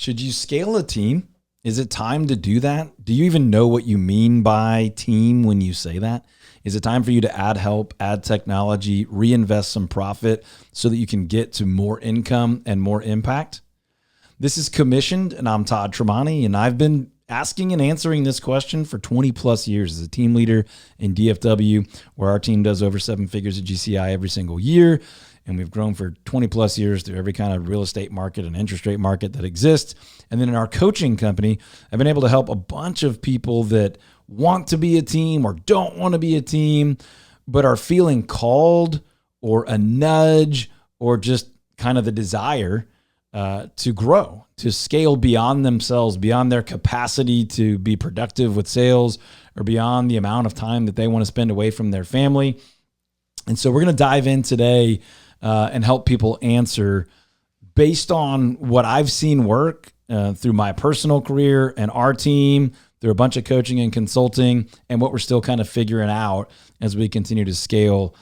Should you scale a team? Is it time to do that? Do you even know what you mean by team when you say that? Is it time for you to add help, add technology, reinvest some profit so that you can get to more income and more impact? This is Commissioned, and I'm Todd Tramonte, and I've been asking and answering this question for 20 plus years as a team leader in DFW, where our team does over 7 figures of GCI every single year. And we've grown for 20 plus years through every kind of real estate market and interest rate market that exists. And then in our coaching company, I've been able to help a bunch of people that want to be a team or don't want to be a team, but are feeling called or a nudge or just kind of the desire to grow, to scale beyond themselves, beyond their capacity to be productive with sales, or beyond the amount of time that they want to spend away from their family. And so we're going to dive in today and help people answer based on what I've seen work through my personal career and our team, through a bunch of coaching and consulting, and what we're still kind of figuring out as we continue to scale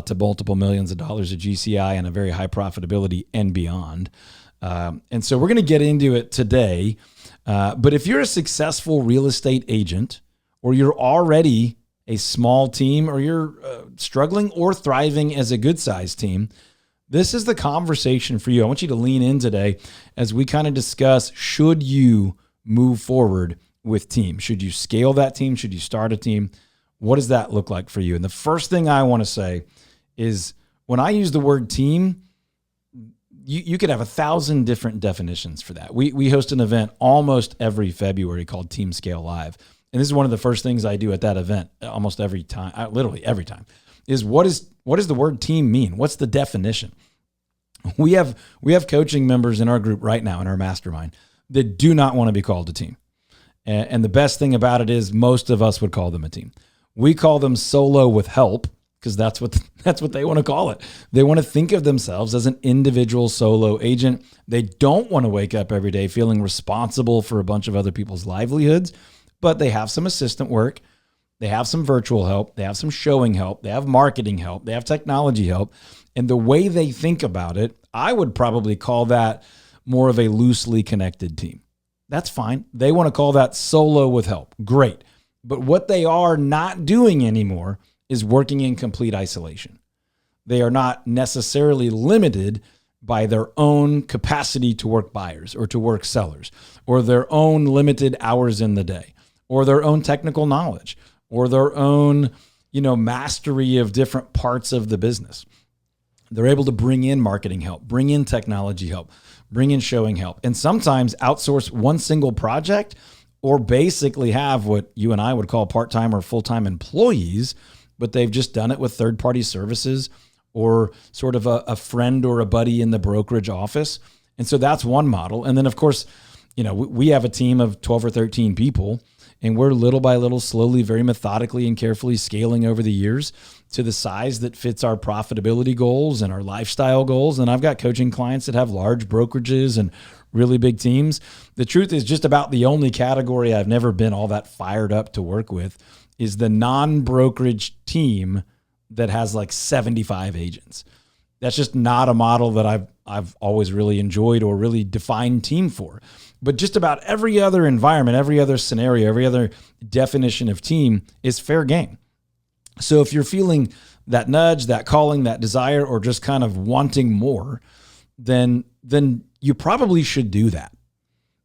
to multiple millions of dollars of GCI and a very high profitability and beyond. And so we're going to get into it today. But if you're a successful real estate agent, or you're already a small team, or you're struggling or thriving as a good sized team, this is the conversation for you. I want you to lean in today as we kind of discuss, should you move forward with team? Should you scale that team? Should you start a team? What does that look like for you? And the first thing I want to say is, when I use the word team, you could have 1,000 different definitions for that. We host an event almost every February called Team Scale Live. And this is one of the first things I do at that event almost every time, literally every time, is what does the word team mean? What's the definition? We have coaching members in our group right now in our mastermind that do not want to be called a team. And the best thing about it is most of us would call them a team. We call them solo with help because that's what they want to call it. They want to think of themselves as an individual solo agent. They don't want to wake up every day feeling responsible for a bunch of other people's livelihoods. But they have some assistant work, they have some virtual help, they have some showing help, they have marketing help, they have technology help. And the way they think about it, I would probably call that more of a loosely connected team. That's fine. They want to call that solo with help. Great. But what they are not doing anymore is working in complete isolation. They are not necessarily limited by their own capacity to work buyers or to work sellers, or their own limited hours in the day, or their own technical knowledge, or their own, mastery of different parts of the business. They're able to bring in marketing help, bring in technology help, bring in showing help, and sometimes outsource one single project, or basically have what you and I would call part-time or full-time employees, but they've just done it with third-party services or sort of a friend or a buddy in the brokerage office. And so that's one model. And then, of course, we have a team of 12 or 13 people, and we're little by little, slowly, very methodically and carefully scaling over the years to the size that fits our profitability goals and our lifestyle goals. And I've got coaching clients that have large brokerages and really big teams. The truth is, just about the only category I've never been all that fired up to work with is the non-brokerage team that has like 75 agents. That's just not a model that I've always really enjoyed or really defined team for. But just about every other environment, every other scenario, every other definition of team is fair game. So if you're feeling that nudge, that calling, that desire, or just kind of wanting more, then you probably should do that.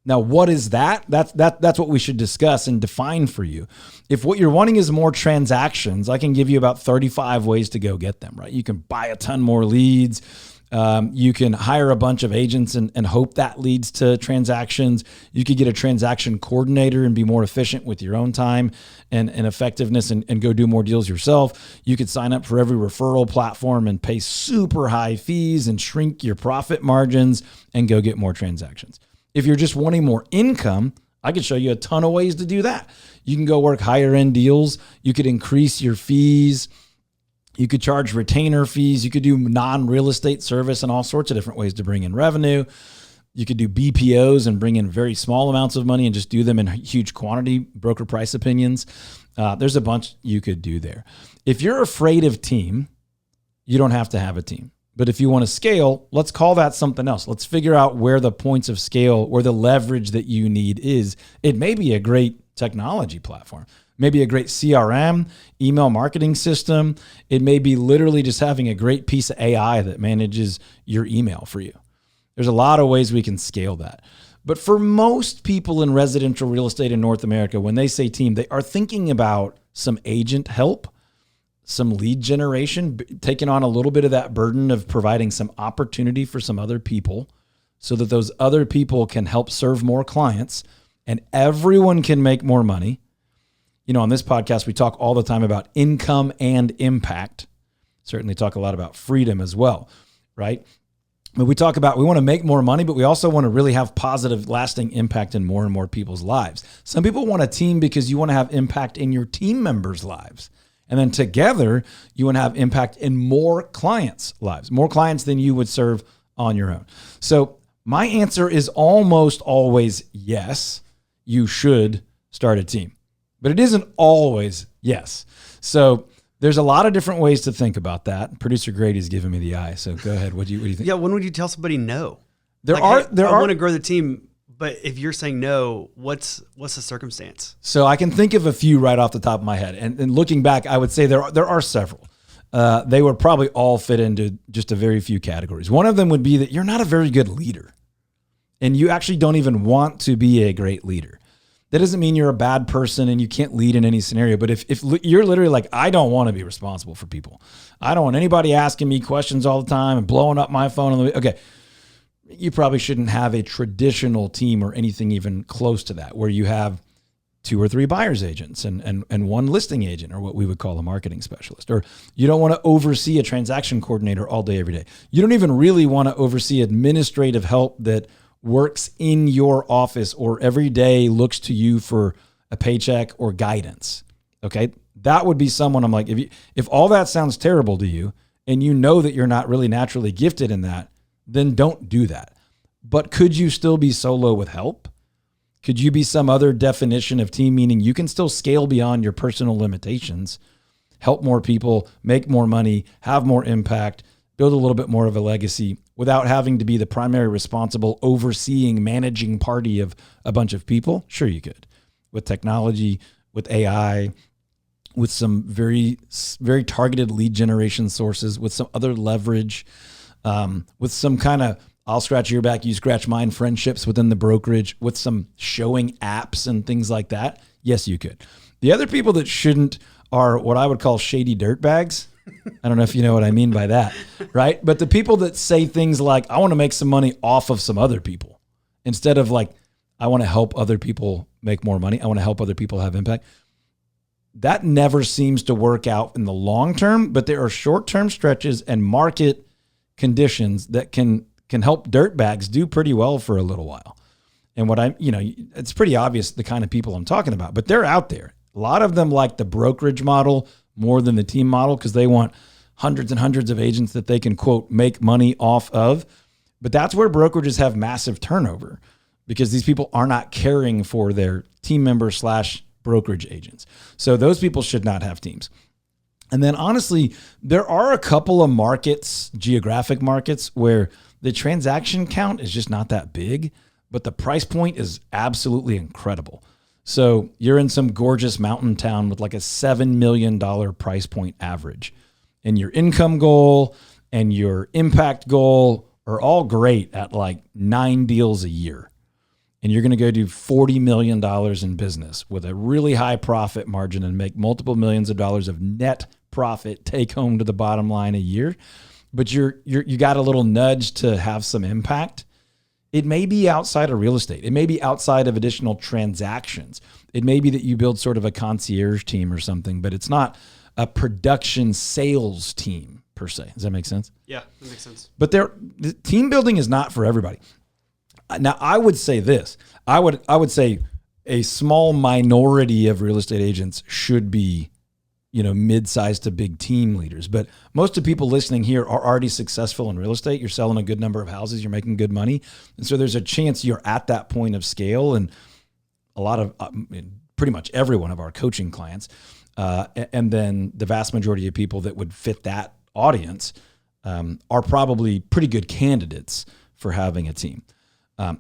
Now, what is that? That's what we should discuss and define for you. If what you're wanting is more transactions, I can give you about 35 ways to go get them, right? You can buy a ton more leads. You can hire a bunch of agents and hope that leads to transactions. You could get a transaction coordinator and be more efficient with your own time and effectiveness and go do more deals yourself. You could sign up for every referral platform and pay super high fees and shrink your profit margins and go get more transactions. If you're just wanting more income, I could show you a ton of ways to do that. You can go work higher end deals. You could increase your fees. You could charge retainer fees. You could do non-real estate service and all sorts of different ways to bring in revenue. You could do BPOs and bring in very small amounts of money and just do them in huge quantity, broker price opinions. There's a bunch you could do there. If you're afraid of team, you don't have to have a team. But if you want to scale, let's call that something else. Let's figure out where the points of scale, where the leverage that you need is. It may be a great technology platform, maybe a great CRM, email marketing system. It may be literally just having a great piece of AI that manages your email for you. There's a lot of ways we can scale that. But for most people in residential real estate in North America, when they say team, they are thinking about some agent help, some lead generation, taking on a little bit of that burden of providing some opportunity for some other people so that those other people can help serve more clients and everyone can make more money. You know, on this podcast, we talk all the time about income and impact. Certainly talk a lot about freedom as well, right? But we talk about, we want to make more money, but we also want to really have positive, lasting impact in more and more people's lives. Some people want a team because you want to have impact in your team members' lives. And then together, you want to have impact in more clients' lives, more clients than you would serve on your own. So my answer is almost always yes, you should start a team. But it isn't always yes. So there's a lot of different ways to think about that. Producer Grady's giving me the eye. So go ahead. What do you think? Yeah, when would you tell somebody no? I want to grow the team. But if you're saying no, what's the circumstance? So I can think of a few right off the top of my head. And looking back, I would say there are several. They would probably all fit into just a very few categories. One of them would be that you're not a very good leader. And you actually don't even want to be a great leader. That doesn't mean you're a bad person and you can't lead in any scenario. But if you're literally like, I don't want to be responsible for people. I don't want anybody asking me questions all the time and blowing up my phone. Okay. You probably shouldn't have a traditional team or anything even close to that, where you have 2 or 3 buyer's agents and one listing agent, or what we would call a marketing specialist. Or you don't want to oversee a transaction coordinator all day, every day. You don't even really want to oversee administrative help that works in your office or every day looks to you for a paycheck or guidance. Okay. That would be someone I'm like, if all that sounds terrible to you and you know that you're not really naturally gifted in that, then don't do that. But could you still be solo with help? Could you be some other definition of team, meaning you can still scale beyond your personal limitations, help more people, make more money, have more impact, build a little bit more of a legacy without having to be the primary responsible, overseeing, managing party of a bunch of people? Sure, you could. With technology, with AI, with some very, very targeted lead generation sources, with some other leverage, with some kind of I'll scratch your back, you scratch mine friendships within the brokerage, with some showing apps and things like that. Yes, you could. The other people that shouldn't are what I would call shady dirtbags. I don't know if you know what I mean by that, right? But the people that say things like, I want to make some money off of some other people, instead of like, I want to help other people make more money. I want to help other people have impact. That never seems to work out in the long term, but there are short-term stretches and market conditions that can help dirtbags do pretty well for a little while. And it's pretty obvious the kind of people I'm talking about, but they're out there. A lot of them like the brokerage model more than the team model because they want hundreds and hundreds of agents that they can, quote, make money off of. But that's where brokerages have massive turnover, because these people are not caring for their team members / brokerage agents. So those people should not have teams. And then honestly, there are a couple of markets, geographic markets, where the transaction count is just not that big, but the price point is absolutely incredible. So you're in some gorgeous mountain town with like a $7 million price point average, and your income goal and your impact goal are all great at like 9 deals a year. And you're going to go do $40 million in business with a really high profit margin and make multiple millions of dollars of net profit take home to the bottom line a year. But you got a little nudge to have some impact. It may be outside of real estate. It may be outside of additional transactions. It may be that you build sort of a concierge team or something, but it's not a production sales team per se. Does that make sense? Yeah, that makes sense. But the team building is not for everybody. Now, I would say this. I would say a small minority of real estate agents should be, mid-sized to big team leaders. But most of the people listening here are already successful in real estate. You're selling a good number of houses. You're making good money. And so there's a chance you're at that point of scale. And a lot of, pretty much every one of our coaching clients, and then the vast majority of people that would fit that audience are probably pretty good candidates for having a team,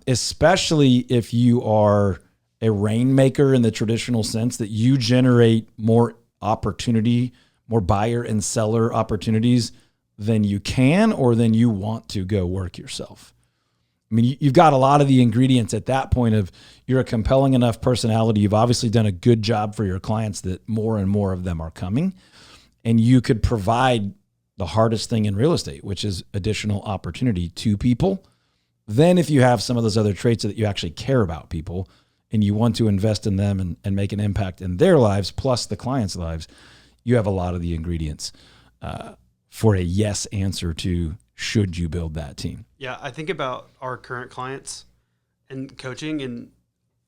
especially if you are a rainmaker in the traditional sense that you generate more opportunity, more buyer and seller opportunities than you can or than you want to go work yourself. I mean, you've got a lot of the ingredients at that point of you're a compelling enough personality. You've obviously done a good job for your clients that more and more of them are coming, and you could provide the hardest thing in real estate, which is additional opportunity to people. Then if you have some of those other traits that you actually care about people and you want to invest in them and make an impact in their lives, plus the clients' lives, you have a lot of the ingredients for a yes answer to should you build that team. Yeah, I think about our current clients and coaching, and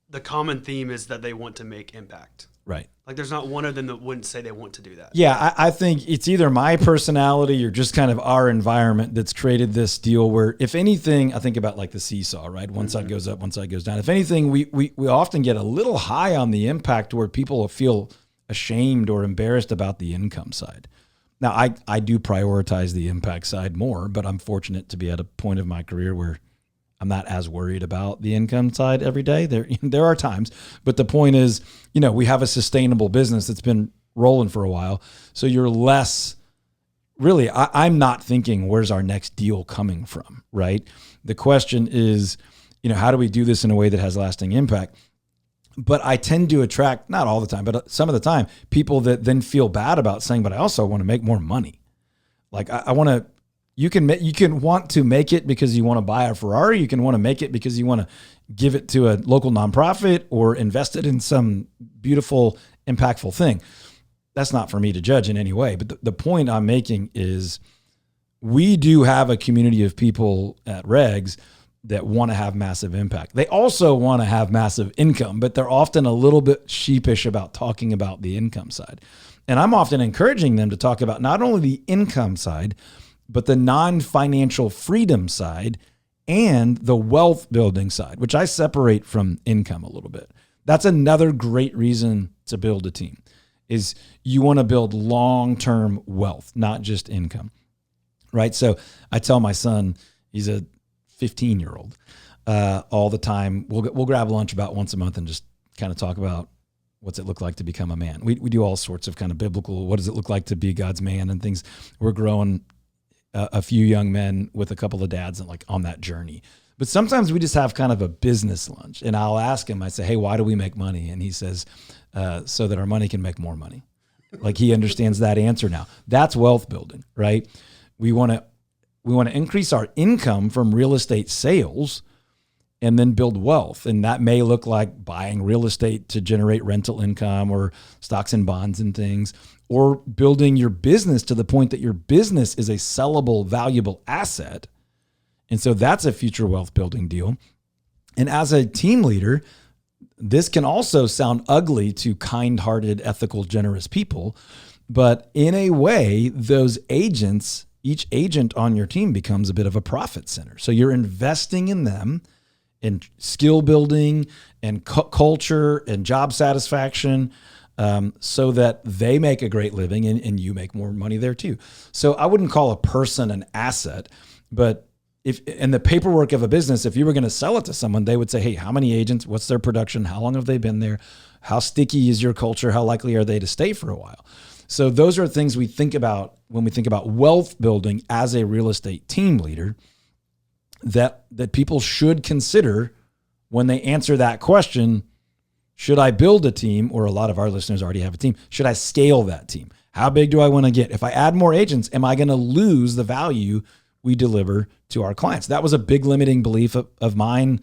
the common theme is that they want to make impact. Right. Like there's not one of them that wouldn't say they want to do that. Yeah, I think it's either my personality or just kind of our environment that's created this deal where, if anything, I think about like the seesaw, right? One side goes up, one side goes down. If anything, we often get a little high on the impact where people feel ashamed or embarrassed about the income side. Now, I do prioritize the impact side more, but I'm fortunate to be at a point of my career where I'm not as worried about the income side every day. There are times, but the point is, we have a sustainable business that's been rolling for a while. So you're less, really, I'm not thinking, where's our next deal coming from, right? The question is, how do we do this in a way that has lasting impact? But I tend to attract, not all the time, but some of the time, people that then feel bad about saying, but I also want to make more money. Like I want to, you can want to make it because you want to buy a Ferrari. You can want to make it because you want to give it to a local nonprofit or invest it in some beautiful, impactful thing. That's not for me to judge in any way. But the point I'm making is we do have a community of people at Regs that want to have massive impact. They also want to have massive income, but they're often a little bit sheepish about talking about the income side. And I'm often encouraging them to talk about not only the income side, but the non-financial freedom side and the wealth building side, which I separate from income a little bit. That's another great reason to build a team, is you want to build long-term wealth, not just income, right? So I tell my son, he's a 15-year-old, all the time. We'll grab lunch about once a month and just kind of talk about what's it look like to become a man. We do all sorts of kind of biblical, what does it look like to be God's man and things. We're growing a few young men with a couple of dads and like on that journey. But sometimes we just have kind of a business lunch, and I'll ask him, I say, hey, why do we make money? And he says, so that our money can make more money. Like he understands that answer now. That's wealth building, right? We want to increase our income from real estate sales and then build wealth. And that may look like buying real estate to generate rental income or stocks and bonds and things, or building your business to the point that your business is a sellable, valuable asset. And so that's a future wealth building deal. And as a team leader, this can also sound ugly to kind-hearted, ethical, generous people. But in a way, those agents, each agent on your team becomes a bit of a profit center. So you're investing in them, in skill building and culture and job satisfaction, so that they make a great living and you make more money there too. So I wouldn't call a person an asset, but if in the paperwork of a business, if you were going to sell it to someone, they would say, hey, how many agents, what's their production? How long have they been there? How sticky is your culture? How likely are they to stay for a while? So those are things we think about when we think about wealth building as a real estate team leader that people should consider when they answer that question. Should I build a team? Or a lot of our listeners already have a team. Should I scale that team? How big do I want to get? If I add more agents, am I going to lose the value we deliver to our clients? That was a big limiting belief of mine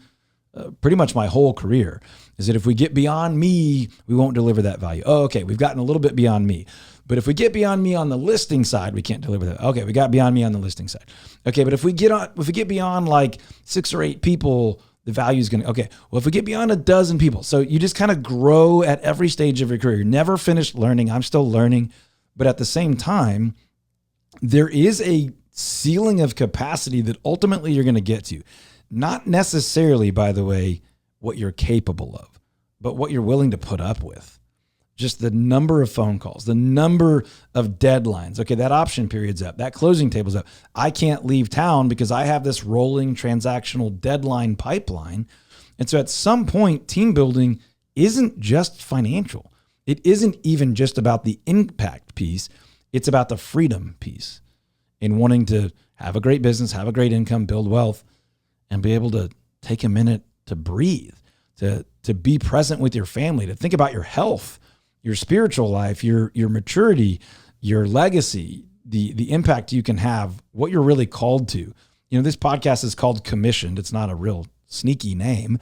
pretty much my whole career, is that if we get beyond me, we won't deliver that value. Oh, okay, we've gotten a little bit beyond me. But if we get beyond me on the listing side, we can't deliver that. Okay, we got beyond me on the listing side. Okay, but if we get beyond like 6 or 8 people, the value is going to, okay, well, if we get beyond a dozen people, so you just kind of grow at every stage of your career. You're never finished learning. I'm still learning. But at the same time, there is a ceiling of capacity that ultimately you're going to get to. Not necessarily, by the way, what you're capable of, but what you're willing to put up with. just the number of phone calls, the number of deadlines. Okay, that option period's up, that closing table's up. I can't leave town because I have this rolling transactional deadline pipeline. And so at some point, team building isn't just financial. It isn't even just about the impact piece. It's about the freedom piece in wanting to have a great business, have a great income, build wealth, and be able to take a minute to breathe, to be present with your family, to think about your health, your spiritual life, your maturity, your legacy, the impact you can have, what you're really called to. You know, this podcast is called Commissioned. It's not a real sneaky name.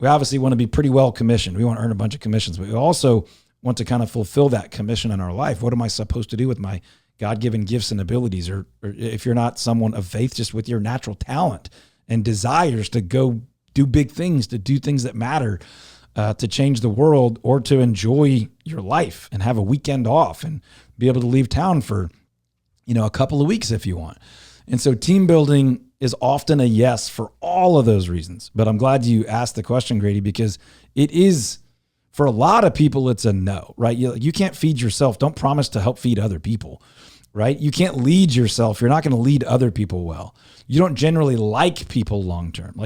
We obviously want to be pretty well commissioned. We want to earn a bunch of commissions, but we also want to kind of fulfill that commission in our life. What am I supposed to do with my God-given gifts and abilities? Or if you're not someone of faith, just with your natural talent and desires to go do big things, to do things that matter, to change the world, or to enjoy your life and have a weekend off and be able to leave town for, a couple of weeks if you want. And so team building is often a yes for all of those reasons. But I'm glad you asked the question, Grady, because it is, for a lot of people, it's a no, right? You can't feed yourself. Don't promise to help feed other people, right? You can't lead yourself. You're not going to lead other people well. You don't generally like people long-term.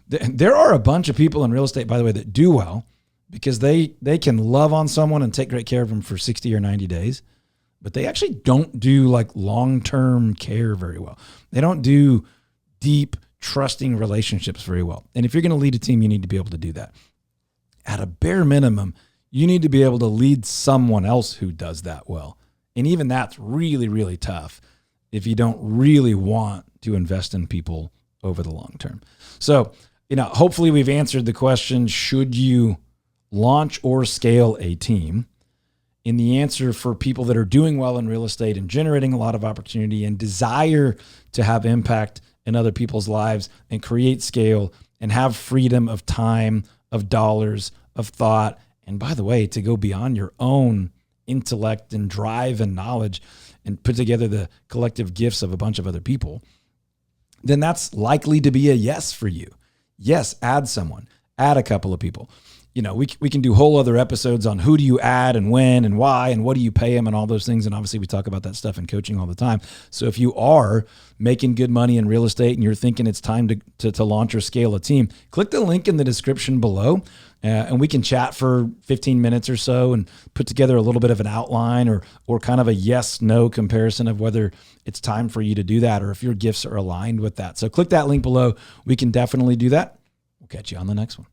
There are a bunch of people in real estate, by the way, that do well because they can love on someone and take great care of them for 60 or 90 days, but they actually don't do like long-term care very well. They don't do deep, trusting relationships very well. And if you're going to lead a team, you need to be able to do that. At a bare minimum, you need to be able to lead someone else who does that well. And even that's really, really tough if you don't really want to invest in people over the long term. So, hopefully we've answered the question, should you launch or scale a team? And the answer for people that are doing well in real estate and generating a lot of opportunity and desire to have impact in other people's lives and create scale and have freedom of time, of dollars, of thought, and by the way, to go beyond your own intellect and drive and knowledge and put together the collective gifts of a bunch of other people, then that's likely to be a yes for you. Yes, add someone, add a couple of people. We can do whole other episodes on who do you add and when and why and what do you pay them and all those things. And obviously we talk about that stuff in coaching all the time. So if you are making good money in real estate and you're thinking it's time to launch or scale a team, click the link in the description below and we can chat for 15 minutes or so and put together a little bit of an outline or kind of a yes-no comparison of whether it's time for you to do that or if your gifts are aligned with that. So click that link below. We can definitely do that. We'll catch you on the next one.